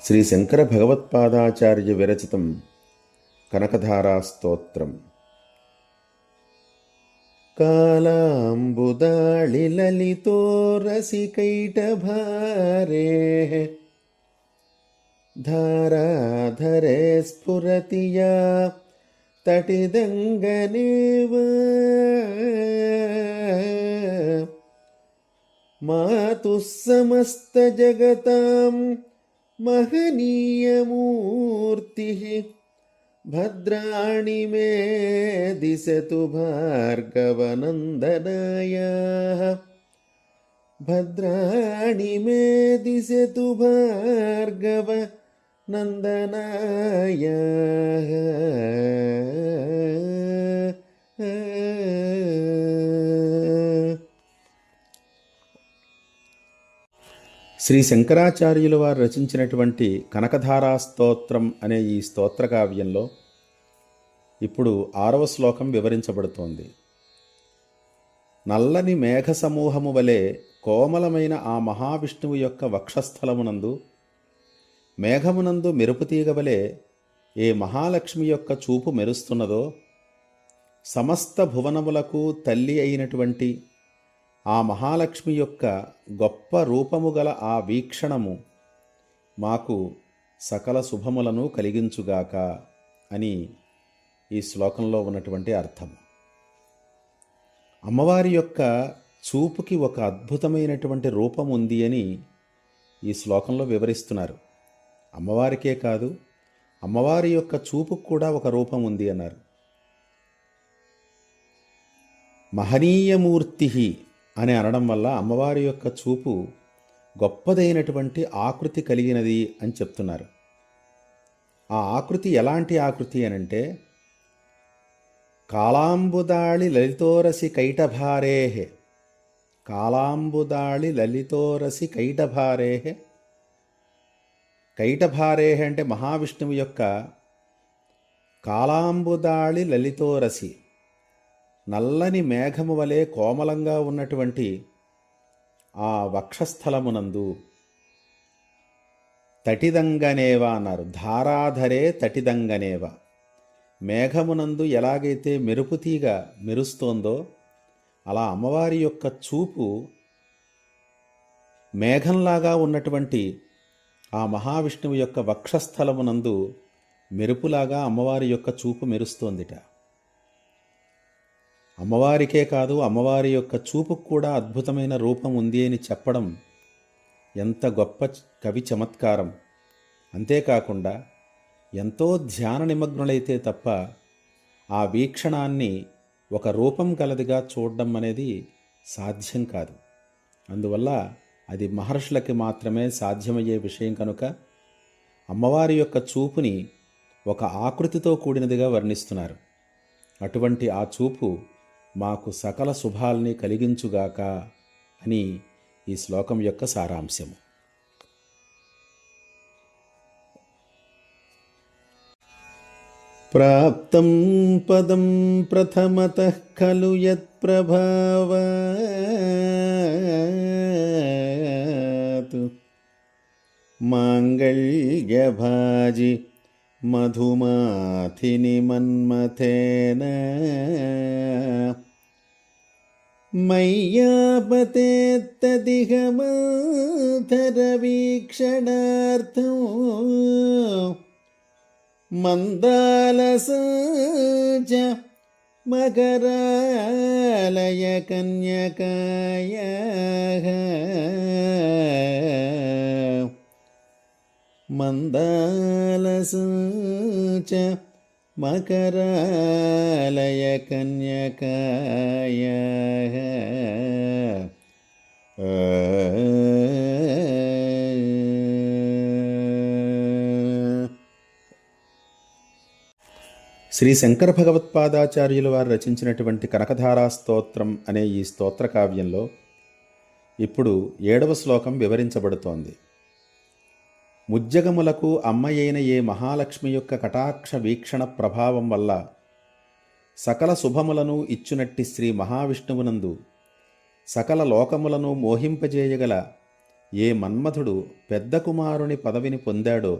శ్రీ శంకర భగవత్పాదాచార్య విరచితం కనకధారా స్తోత్రం. కాళాంబుదాళి లలితో రసికైటభారే ధారాధరే స్ఫురతి యా తటిదంగనేవ మాతుః సమస్త జగతాం महनीयमूर्तिः भद्राणि मे दिशतु भार्गवनन्दनाय भद्राणि मे दिशतु भार्गवनन्दनाय శ్రీ శంకరాచార్యుల వారు రచించినటువంటి కనకధారా స్తోత్రం అనే ఈ స్తోత్రకావ్యంలో ఇప్పుడు 6వ శ్లోకం వివరించబడుతోంది. నల్లని మేఘ సమూహము వలె కోమలమైన ఆ మహావిష్ణువు యొక్క వక్షస్థలమునందు మేఘమునందు మెరుపుతీగ వలె ఏ మహాలక్ష్మి యొక్క చూపు మెరుస్తున్నదో, సమస్త భువనములకు తల్లి అయినటువంటి ఆ మహాలక్ష్మి యొక్క గొప్ప రూపము గల ఆ వీక్షణము మాకు సకల శుభములను కలిగించుగాక అని ఈ శ్లోకంలో ఉన్నటువంటి అర్థము. అమ్మవారి యొక్క చూపుకి ఒక అద్భుతమైనటువంటి రూపం ఉంది అని ఈ శ్లోకంలో వివరిస్తున్నారు. అమ్మవారికే కాదు, అమ్మవారి యొక్క చూపుకు కూడా ఒక రూపం ఉంది అన్నారు. మహనీయమూర్తి అని అనడం వల్ల అమ్మవారి యొక్క చూపు గొప్పదైనటువంటి ఆకృతి కలిగినది అని చెప్తున్నారు. ఆ ఆకృతి ఎలాంటి ఆకృతి అనంటే, కాళాంబుదాళి లలితోరసి కైటభారేహే, కాళాంబుదాళి లలితోరసి కైటభారేహే. కైటభారేహే అంటే మహావిష్ణువు యొక్క కాళాంబుదాళి లలితోరసి, నల్లని మేఘము వలె కోమలంగా ఉన్నటువంటి ఆ వక్షస్థలమునందు తటిదంగనేవ అన్నారు. ధారాధరే తటిదంగనేవ. మేఘమునందు ఎలాగైతే మెరుపుతీగ మెరుస్తోందో అలా అమ్మవారి యొక్క చూపు మేఘంలాగా ఉన్నటువంటి ఆ మహావిష్ణువు యొక్క వక్షస్థలమునందు మెరుపులాగా అమ్మవారి యొక్క చూపు మెరుస్తోందిట. అమ్మవారికే కాదు, అమ్మవారి యొక్క చూపుకు కూడా అద్భుతమైన రూపం ఉంది అని చెప్పడం ఎంత గొప్ప కవి చమత్కారం. అంతేకాకుండా ఎంతో ధ్యాన నిమగ్నులైతే తప్ప ఆ వీక్షణాన్ని ఒక రూపం కలదిగా చూడడం అనేది సాధ్యం కాదు. అందువల్ల అది మహర్షులకి మాత్రమే సాధ్యమయ్యే విషయం కనుక అమ్మవారి యొక్క చూపుని ఒక ఆకృతితో కూడినదిగా వర్ణిస్తున్నారు. అటువంటి ఆ చూపు మాకు సకల శుభాల్ని కలిగించుగాక అని ఈ శ్లోకం యొక్క సారాంశము. ప్రాప్తం పదం ప్రథమతః ఖలు యత్ప్రభావాత్ మాంగళ్యభాజి మధుమాథిని మన్మథేన మయ్యాపతేత్తదిహ మంథరవీక్షణార్థం మందాలస మకరాలయ కన్యకాయ మందాలస మకరాలయ కన్యకాయ. శ్రీ శంకర భగవత్పాదాచార్యుల వారు రచించినటువంటి కనకధారా స్తోత్రం అనే ఈ స్తోత్రకావ్యంలో ఇప్పుడు 7వ శ్లోకం వివరించబడుతోంది. ముజ్జగములకు అమ్మయైన ఏ మహాలక్ష్మి యొక్క కటాక్ష వీక్షణ ప్రభావం వల్ల సకల శుభములను ఇచ్చునట్టి శ్రీ మహావిష్ణువునందు సకల లోకములను మోహింపజేయగల ఏ మన్మథుడు పెద్ద కుమారుని పదవిని పొందాడో,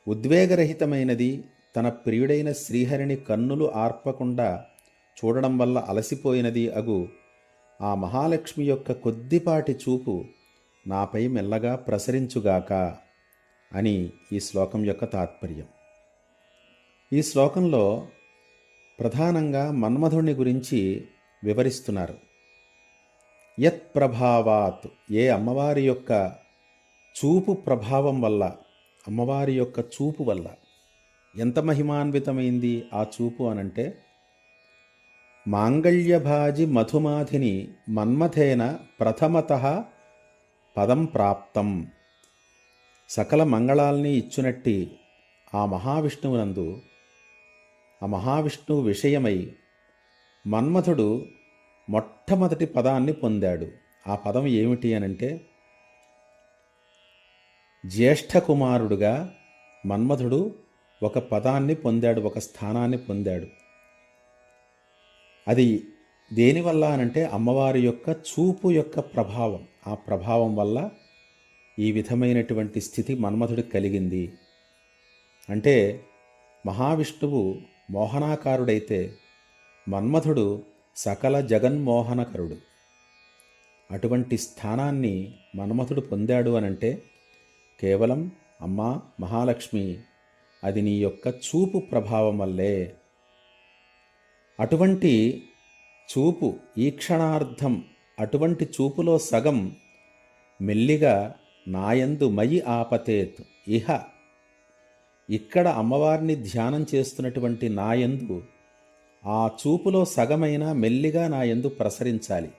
ఉద్వేగరహితమైనది తన ప్రియుడైన శ్రీహరిని కన్నులు ఆర్పకుండా చూడడం వల్ల అలసిపోయినది అగు ఆ మహాలక్ష్మి యొక్క కొద్దిపాటి చూపు నాపై మెల్లగా ప్రసరించుగాక అని ఈ శ్లోకం యొక్క తాత్పర్యం. ఈ శ్లోకంలో ప్రధానంగా మన్మధుని గురించి వివరిస్తున్నారు. యత్ ప్రభావాత్, ఏ అమ్మవారి యొక్క చూపు ప్రభావం వల్ల, అమ్మవారి యొక్క చూపు వల్ల. ఎంత మహిమాన్వితమైంది ఆ చూపు అనంటే, మాంగళ్యభాజి మధుమాధిని మన్మథేన ప్రథమతః పదం ప్రాప్తం. సకల మంగళాల్ని ఇచ్చునట్టి ఆ మహావిష్ణువునందు, ఆ మహావిష్ణువు విషయమై మన్మథుడు మొట్టమొదటి పదాన్ని పొందాడు. ఆ పదం ఏమిటి అనంటే, జ్యేష్ఠ కుమారుడుగా మన్మథుడు ఒక పదాన్ని పొందాడు, ఒక స్థానాన్ని పొందాడు. అది దేనివల్ల అనంటే అమ్మవారి యొక్క చూపు యొక్క ప్రభావం. ఆ ప్రభావం వల్ల ఈ విధమైనటువంటి స్థితి మన్మథుడికి కలిగింది. అంటే మహావిష్ణువు మోహనాకారుడైతే మన్మథుడు సకల జగన్మోహనకరుడు. అటువంటి స్థానాన్ని మన్మథుడు పొందాడు అనంటే కేవలం అమ్మా మహాలక్ష్మి, అది నీ యొక్క చూపు ప్రభావం వల్లే. అటువంటి చూపు, ఈ క్షణార్థం అటువంటి చూపులో సగం మెల్లిగా నాయందు మయి ఆపతేత్ ఇహ, ఇక్కడ అమ్మవారిని ధ్యానం చేస్తున్నటువంటి నాయందు ఆ చూపులో సగమైన మెల్లిగా నాయందు ప్రసరించాలి.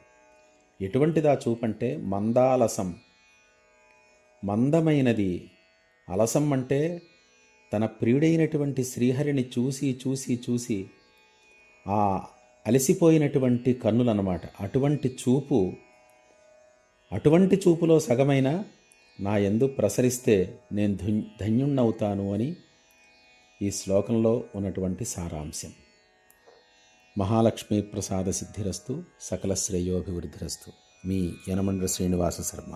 ఎటువంటిదా చూపంటే మందాలసం, మందమైనది. అలసం అంటే తన ప్రియుడైనటువంటి శ్రీహరిని చూసి చూసి చూసి ఆ అలసిపోయినటువంటి కన్నులన్నమాట. అటువంటి చూపులో సగమైన నా యందు ప్రసరిస్తే నేను ధన్యుణ్ణవుతాను అని ఈ శ్లోకంలో ఉన్నటువంటి సారాంశం. మహాలక్ష్మీ ప్రసాద సిద్ధిరస్తు, సకల శ్రేయోభివృద్ధిరస్తు. మీ యనమండ్ర శ్రీనివాస శర్మ.